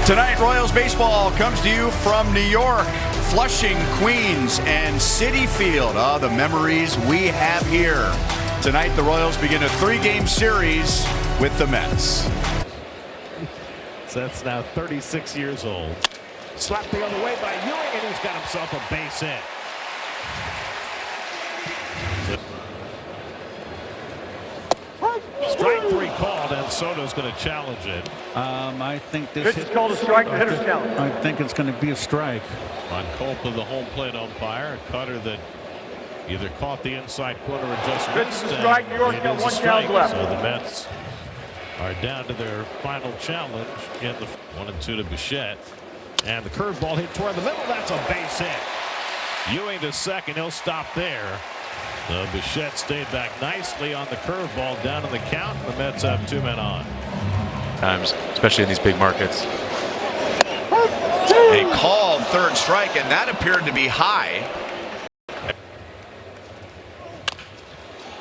Tonight, Royals baseball comes to you from New York, Flushing, Queens, and Citi Field. The memories we have here. Tonight, the Royals begin a 3-game series with the Mets. So that's now 36 years old. Slapped the other way by Ewing, and he's got himself a base hit. Strike 3 called, and Soto's going to challenge it. I think this is called a strike. The hitter's challenge. I think it's going to be a strike. On Copeland, the home plate umpire, a cutter that either caught the inside corner or just missed. Strike. New York got 1 challenge left. So the Mets are down to their final challenge in the 1-2 to Bichette, and the curveball hit toward the middle. That's a base hit. Ewing to second. He'll stop there. So Bichette stayed back nicely on the curveball down in the count. The Mets have 2 men on. Times, especially in these big markets. A called third strike, and that appeared to be high.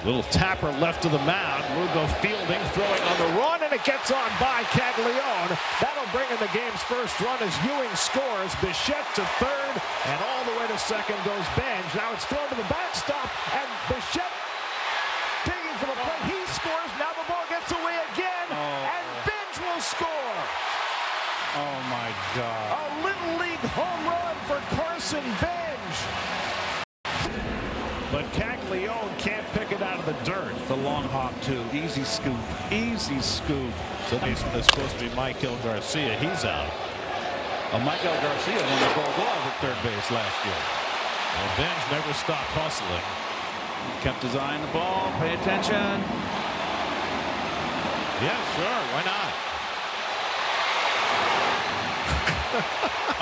Little tapper left to the mound. Lugo fielding, throwing on the run, and it gets on by Caglione. That'll bring in the game's first run as Ewing scores. Bichette to third, and all the way to second goes Benj. Now it's thrown to the backstop, and Bichette digging for the plate. He scores. Now the ball gets away again, and Benj will score. Oh my God! A Little League home run for Carson Benj. But Caglione can't pick it out of the dirt. The long hop too. Easy scoop. Easy scoop. So it's supposed to be Michael Garcia. He's out. Michael Garcia won the Gold Glove at third base last year. Well, Benj never stopped hustling. Kept his eye on the ball. Pay attention. Yeah, sure. Why not?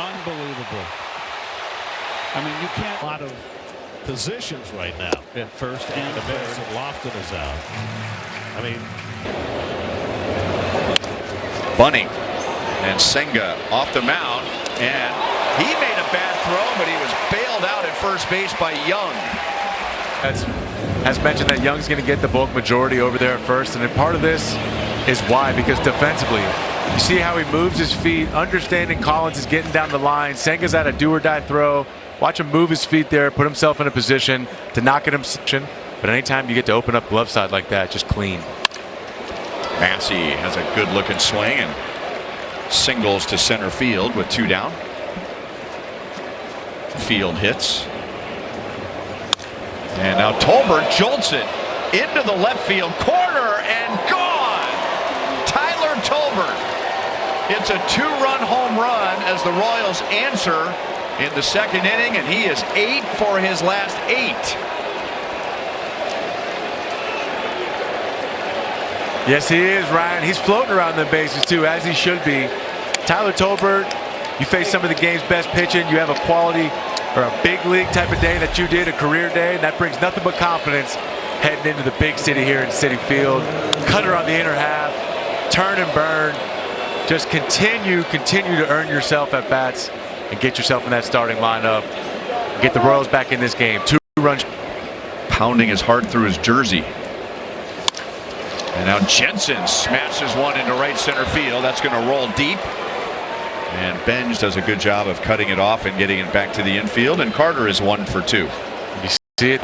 Unbelievable. I mean, you can't. A lot of positions right now. At first and The third. Vincent Lofton is out. I mean, Bunning and Senga off the mound, and he made a bad throw, but he was bailed out at first base by Young. As mentioned, that Young's going to get the bulk majority over there at first, and then part of this is why, because defensively, you see how he moves his feet, understanding Collins is getting down the line. Senga's at a do-or-die throw. Watch him move his feet there, put himself in a position to knock at him. But anytime you get to open up glove side like that, just clean. Massey has a good-looking swing and singles to center field with 2 down. Field hits. And now Tolbert jolts it into the left field corner and gone. Tyler Tolbert. It's a 2-run home run as the Royals answer in the second inning, and he is 8 for his last 8. Yes, he is, Ryan. He's floating around the bases, too, as he should be. Tyler Tolbert, you face some of the game's best pitching. You have a quality or a big league type of day that you did, a career day, and that brings nothing but confidence heading into the big city here in Citi Field. Cutter on the inner half, turn and burn. Just continue to earn yourself at bats and get yourself in that starting lineup. Get the Royals back in this game. 2 runs. Pounding his heart through his jersey. And now Jensen smashes one into right center field. That's going to roll deep. And Benj does a good job of cutting it off and getting it back to the infield. And Carter is 1 for 2. You see it.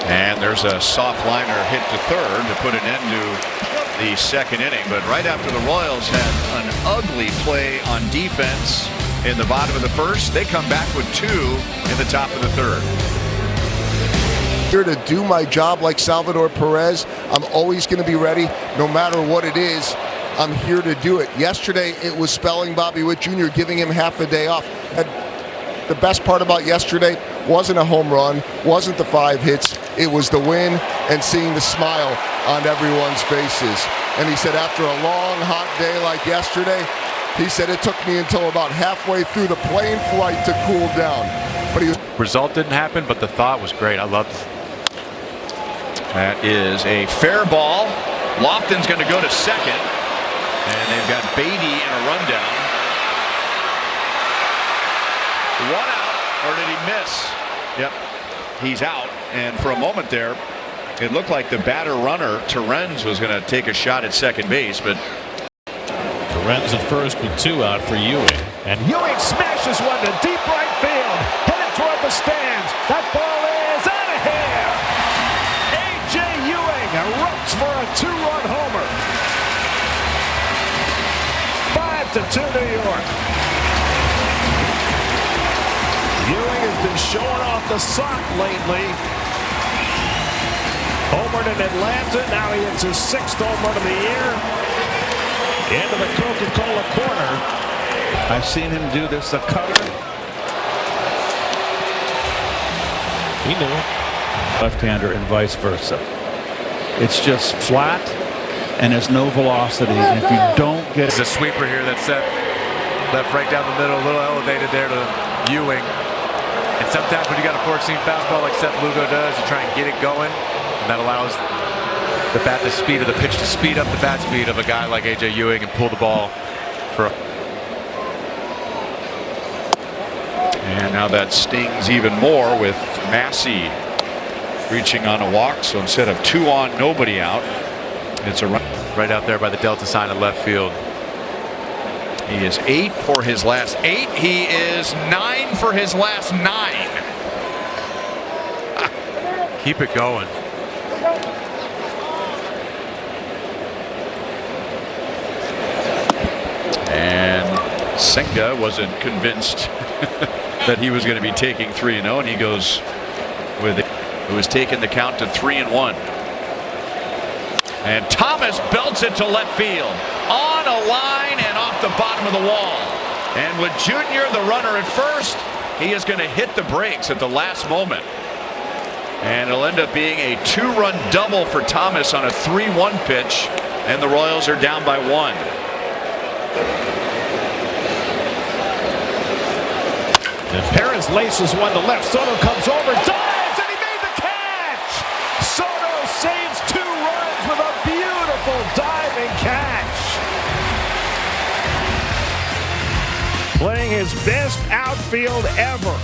And there's a soft liner hit to third to put an end to the second inning. But right after the Royals had an ugly play on defense in the bottom of the first, they come back with 2 in the top of the third. Here to do my job like Salvador Perez. I'm always going to be ready no matter what it is. I'm here to do it. Yesterday it was spelling Bobby Witt Jr., giving him half the day off. And the best part about yesterday wasn't a home run, wasn't the 5 hits, it was the win and seeing the smile on everyone's faces. And he said after a long hot day like yesterday, he said it took me until about halfway through the plane flight to cool down. But he was Result didn't happen, but the thought was great. I loved it. That is a fair ball. Lofton's going to go to second. And they've got Beatty in a rundown. 1 out, or did he miss? Yep, he's out. And for a moment there, It looked like the batter runner, Torrens, was going to take a shot at second base, but Torrens at first with 2 out for Ewing. And Ewing smashes one to deep right field. Headed toward the stands. That ball is out of here. A.J. Ewing erupts for a 2-run homer. 5-2 New York. Ewing has been showing off the sock lately. Homered in Atlanta. Now he hits his 6th home run of the year. Into the Coca-Cola corner. I've seen him do this, a cutter. He knew it. Left-hander and vice versa. It's just flat and there's no velocity. And if you don't get It's a sweeper here that's set left right down the middle, a little elevated there to Ewing. And sometimes when you got a four-seam fastball like Seth Lugo does, you try and get it going, and that allows the bat to speed of the pitch to speed up the bat speed of a guy like A.J. Ewing and pull the ball for. and now that stings even more with Massey reaching on a walk. So instead of 2 on, nobody out, it's a run right out there by the Delta sign in left field. He is 8 for his last 8. He is 9 for his last 9. Keep it going. And Senga wasn't convinced that he was going to be taking 3-0, and he goes with it. It was taking the count to 3-1. And Thomas belts it to left field on a line and off the bottom of the wall. And with Junior, the runner at first, he is going to hit the brakes at the last moment. And it'll end up being a 2-run double for Thomas on a 3-1 pitch, and the Royals are down by 1. And Perez laces one to left. Soto comes over, dives, and he made the catch. Soto saves 2 runs with a beautiful diving catch. Playing his best outfield ever.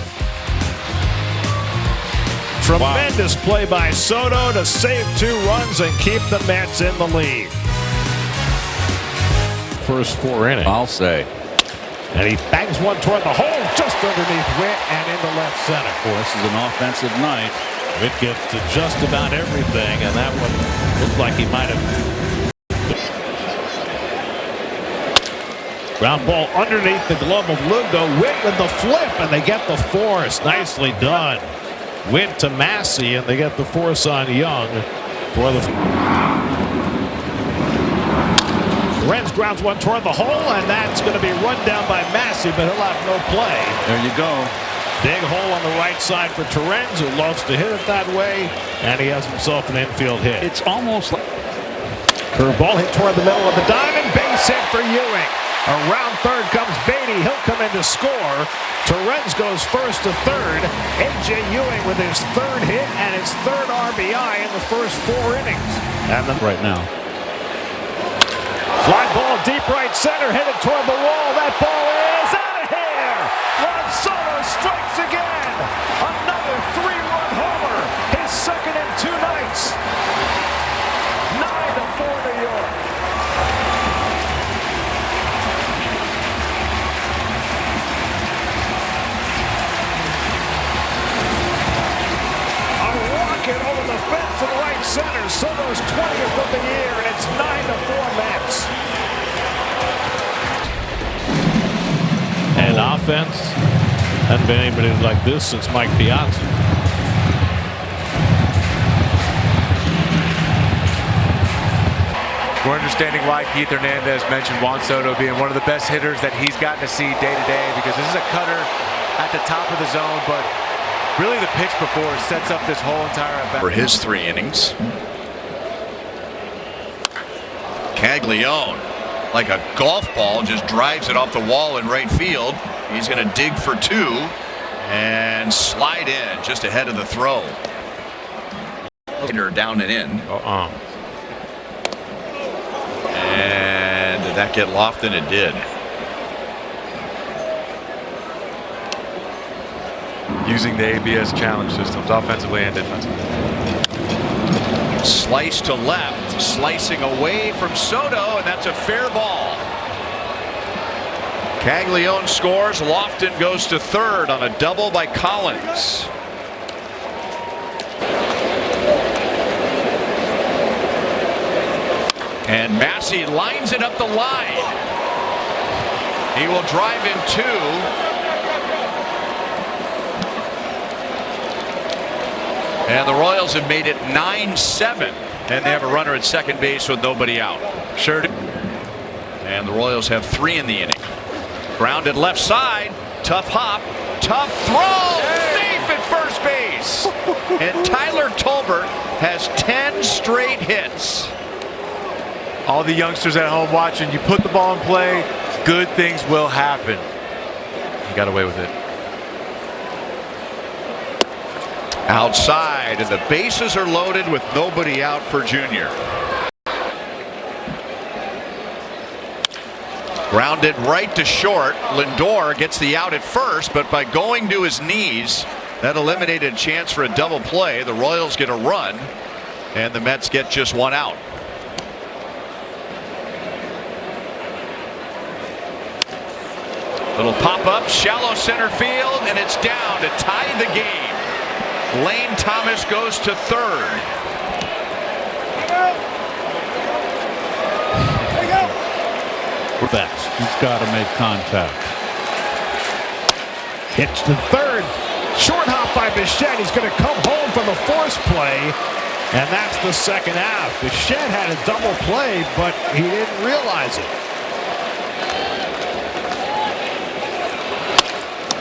Tremendous play by Soto to save 2 runs and keep the Mets in the lead. First 4 innings. I'll say. And he bangs one toward the hole just underneath Witt and into left center. Boy, this is an offensive night. Witt gets to just about everything, and that one looked like he might have. Ground ball underneath the glove of Lugo. Witt with the flip, and they get the force. Nicely done. Witt to Massey, and they get the force on Young for the. Renz grounds one toward the hole, and that's going to be run down by Massey, but he'll have no play. There you go. Big hole on the right side for Torrens, who loves to hit it that way, and he has himself an infield hit. It's almost like Curveball hit toward the middle of the diamond, base hit for Ewing. Around third comes Beatty. He'll come in to score. Torrens goes first to third. A.J. Ewing with his 3rd hit and his 3rd RBI in the first 4 innings. And right now. Fly ball deep right center, headed toward the wall. That ball is out of here. Juan Soto strikes again. Another 3-run homer. His 2nd in 2 nights. 9-4 New York. A rocket over the fence in right center. Soto's 20th of the year, and it's 9-4 Mets. And offense hasn't been anybody like this since Mike Piazza. We're understanding why Keith Hernandez mentioned Juan Soto being one of the best hitters that he's gotten to see day to day, because this is a cutter at the top of the zone, but really the pitch before sets up this whole entire at-bat. For his 3 innings. Caglione, like a golf ball, just drives it off the wall in right field. He's going to dig for 2 and slide in just ahead of the throw. Down and in. And did that get lofted? It did. Using the ABS challenge systems offensively and defensively. Slice to left, slicing away from Soto, and that's a fair ball. Caglione scores. Lofton goes to third on a double by Collins. And Massey lines it up the line. He will drive in two. And the Royals have made it 9-7. And they have a runner at second base with nobody out. Sure. And the Royals have 3 in the inning. Grounded left side. Tough hop. Tough throw. Safe at first base. And Tyler Tolbert has 10 straight hits. All the youngsters at home watching, you put the ball in play, good things will happen. He got away with it. Outside, and the bases are loaded with nobody out for Junior. Grounded right to short. Lindor gets the out at first, but by going to his knees, that eliminated a chance for a double play. The Royals get a run, and the Mets get just 1 out. Little pop-up, shallow center field, and it's down to tie the game. Lane Thomas goes to third. He's got to make contact. Hits to third. Short hop by Bichette. He's going to come home from the force play. And that's the second out. Bichette had a double play, but he didn't realize it.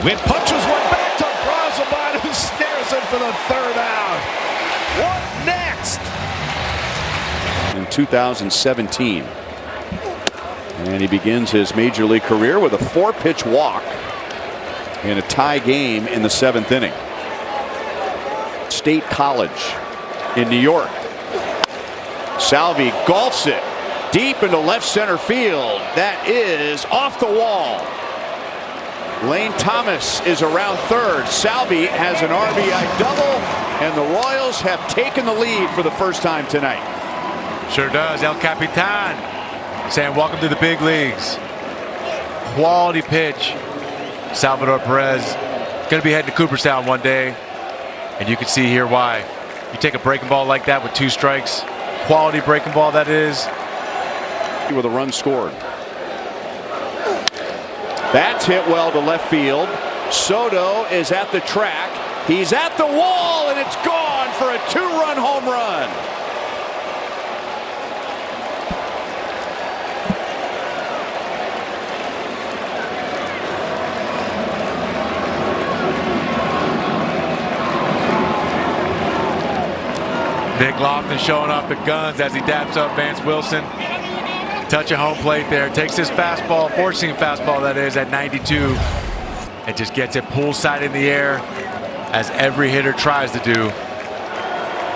Witt punches one back to Braziman, who snares it for the third out. What next? In 2017. And he begins his major league career with a 4-pitch walk in a tie game in the 7th inning. State College in New York. Salvi golfs it deep into left center field. That is off the wall. Lane Thomas is around third. Salvi has an RBI double, and the Royals have taken the lead for the first time tonight. Sure does. El Capitan saying welcome to the big leagues. Quality pitch. Salvador Perez going to be heading to Cooperstown one day, and you can see here why. You take a breaking ball like that with 2 strikes. Quality breaking ball that is. With a run scored. That's hit well to left field. Soto is at the track. He's at the wall, and it's gone for a 2-run home run. Nick Lofton showing off the guns as he daps up Vance Wilson. Touch of home plate there. Takes his fastball, four-seam fastball that is, at 92. And just gets it poolside in the air, as every hitter tries to do.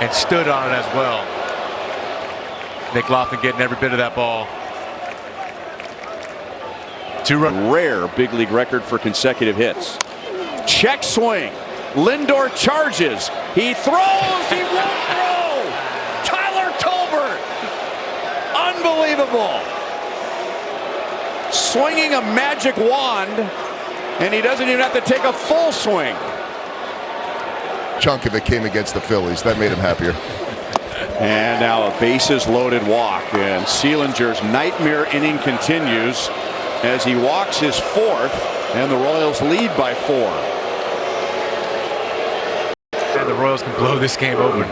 And stood on it as well. Nick Lofton getting every bit of that ball. 2-run. Rare big league record for consecutive hits. Check swing. Lindor charges. He throws. He won't throw. Tyler Tolbert. Unbelievable. Swinging a magic wand, and he doesn't even have to take a full swing. Chunk of it came against the Phillies. That made him happier. And now a bases loaded walk, and Sealinger's nightmare inning continues as he walks his 4th, and the Royals lead by 4. And the Royals can blow this game open,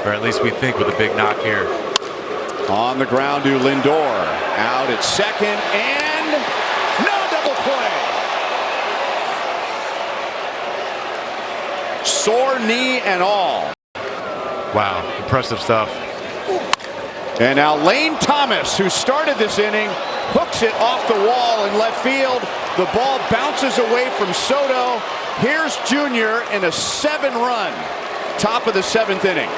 or at least we think, with a big knock here. On the ground to Lindor, out at second, and no double play. Sore knee and all. Wow, impressive stuff. And now Lane Thomas, who started this inning, hooks it off the wall in left field. The ball bounces away from Soto. Here's Junior in a 7-run, top of the 7th inning.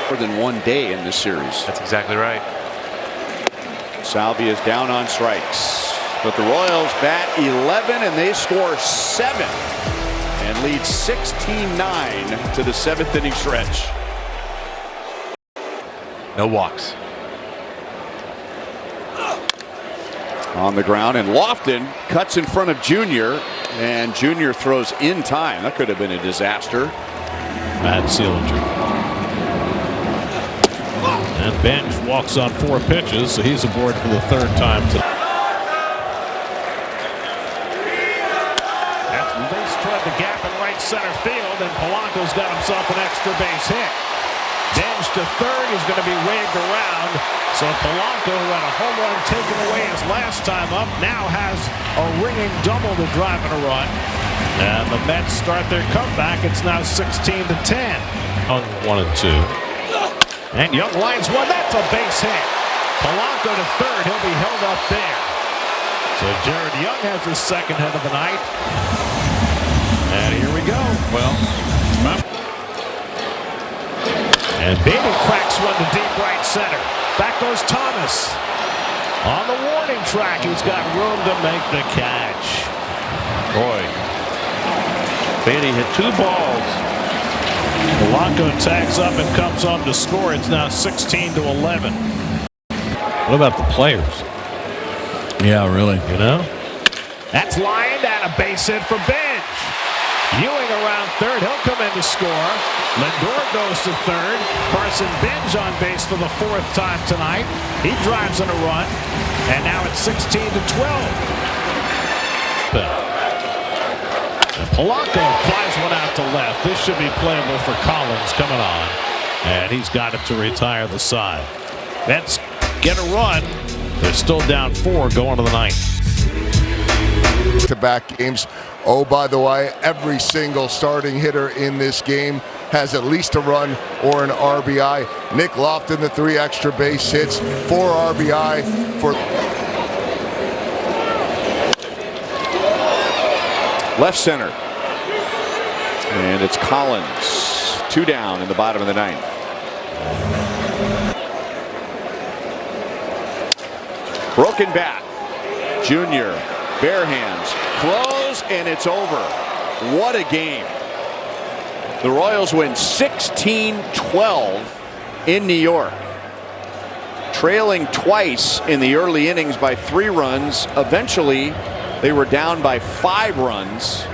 More than one day in this series. That's exactly right. Salvi is down on strikes, but the Royals bat 11 and they score 7 and lead 16-9 to the 7th inning stretch. No walks. On the ground, and Lofton cuts in front of Junior, and Junior throws in time. That could have been a disaster. Matt Seelinger. And Bench walks on 4 pitches, so he's aboard for the 3rd time tonight. That's released toward the gap in right center field, and Polanco's got himself an extra base hit. Bench to 3rd is going to be waved around. So Polanco, who had a home run taken away his last time up, now has a ringing double to drive in a run. And the Mets start their comeback. It's now 16-10. On 1 and 2. And Young lines one. That's a base hit. Polanco to 3rd. He'll be held up there. So Jared Young has his 2nd hit of the night. And here we go. Well, and Beatty cracks one to deep right center. Back goes Thomas. On the warning track, he's got room to make the catch. boy. Beatty hit 2 balls. Polanco tags up and comes home to score. It's now 16-11. What about the players? Yeah, really. You know? That's lined and a base hit for Bench. Ewing around 3rd. He'll come in to score. Lindor goes to 3rd. Carson Bench on base for the 4th time tonight. He drives in a run. And now it's 16-12. And Polanco flies one out to left. This should be playable for Collins coming on. And he's got it to retire the side. Let's get a run. They're still down 4 going to the 9th. Back games. Oh, by the way, every single starting hitter in this game has at least a run or an RBI. Nick Lofton, the 3 extra base hits, 4 RBI for Left center. And it's Collins. 2 down in the bottom of the 9th. Broken bat. Junior. Bare hands. Throws, and it's over. What a game. The Royals win 16-12 in New York. Trailing twice in the early innings by 3 runs. Eventually, they were down by 5 runs.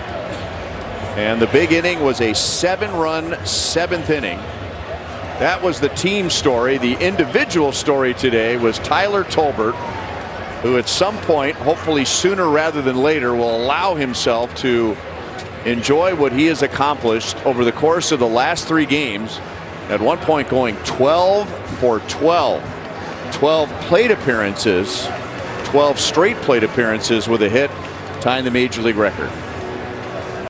And the big inning was a 7-run 7th inning. That was the team story. The individual story today was Tyler Tolbert, who at some point, hopefully sooner rather than later, will allow himself to enjoy what he has accomplished over the course of the last 3 games. At one point going 12 for 12. 12 plate appearances, 12 straight plate appearances with a hit, tying the major league record.